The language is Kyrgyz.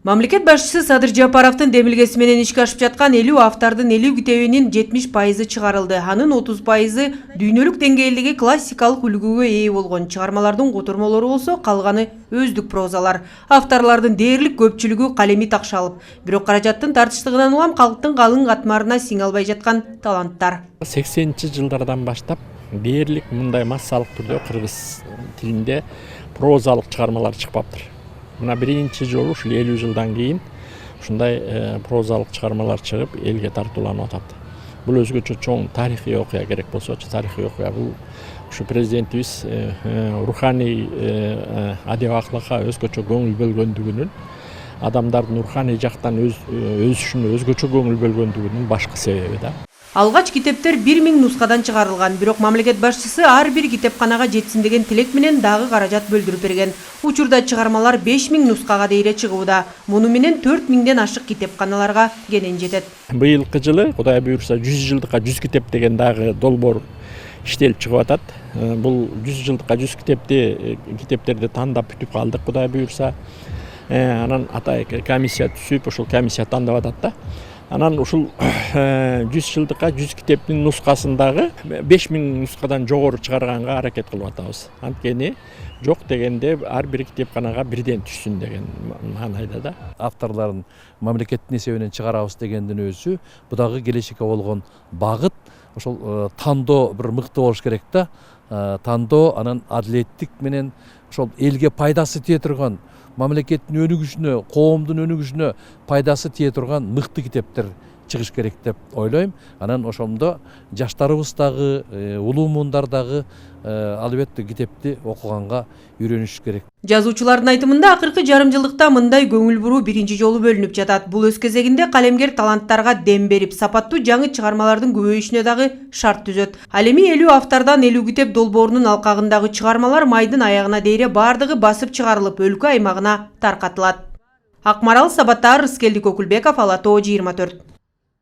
Мамлекет башчысы Садыр Жапаровдун демилгеси менен ишке ашып жаткан 50 автардын 50 китебинин 70% чыгарылды. Анын 30% дүйнөлүк деңгээлдеги классикалык үлгүгө ээ болгон чыгармалардын котормолору болсо, калганы өздүк прозалар. Авторлордун дээрлик көпчүлүгү калеми такшалып, бирок каражаттын тартыштыгынан улам калктын калың катмарына сиңе албай жаткан таланттар. 80-жылдардан баштап дээрлик мындай массалык түрдө кыргыз тилинде прозалык чыгармалар чыкпаптыр. Мына биринчи жолу ушул 50 жылдан кийин ушундай прозалык чыгармалар чыгып элге тартууланып атат. Бул өзгөчө чоң тарыхый окуя керек болсочу, тарыхый окуя бул ушу президентибиз руханий адеп-акылыкка өзгөчө көңүл бөлгөндүгүнүн, адамдардын руханий жактан өсүшүнө өзгөчө көңүл бөлгөндүгүнүн башкы себеби да. Алгач китептер 1000 нускадан чыгарылган, бирок мамлекет башчысы ар бир китепканага жетсин деген тилек менен дагы каражат бөлдүрүп берген. Учурда чыгармалар 5000 нускага дейре чыгууда. Муну менен 4000ден ашык китепканаларга кенен жетет. Быйылкы жылы Кудай буйрса 100 жылдыкка 100 китеп деген дагы долбоор иштелип чыгып атат. Бул 100 жылдыкка 100 китептерди тандап бүтүп калдык Кудай буйрса. Анан атайын комиссия түзүп, ошол комиссия тандап атат да. Анан ушул 100 жылдыкка 100 китептин нускасындагы 5000 нускадан жогору чыгарганга аракет кылып атабыз. Анткени жок дегенде ар бир китепканага бирден түшсүн деген маанайда да. Авторлорун мамлекеттин эсебинен чыгарабыз дегендин өзү бу дагы келечекке болгон багыт. Ошол тандоо бир мыкты болуш керек да. Тандоо анан адилеттик менен ошол элге пайдасы тие турган, мамлекеттин өнүгүшүнө, коомдун өнүгүшүнө пайдасы тие турган мыкты китептер чыгыш керек деп ойлойм. Анан ошондо жаштарыбыз дагы, улуу муундар дагы албетте китепти окуганга үйрөнүш керек. Жазуучулардын айтымында акыркы жарым жылдыкта мындай көңүл буруу биринчи жолу бөлүнүп жатат. Бул өз кезегинде калемгер таланттарга дем берип, сапаттуу жаңы чыгармалардын көбөйүшүнө дагы шарт түзөт. Ал эми 50 автордан 50 китеп долбоорунун алкагындагы чыгармалар майдын аягына дейре бардыгы басып чыгарылып, өлкө аймагына таркатылат. Акмарал Сабаттар, Рыскелди Көкүлбеков, Ала Тоо 24.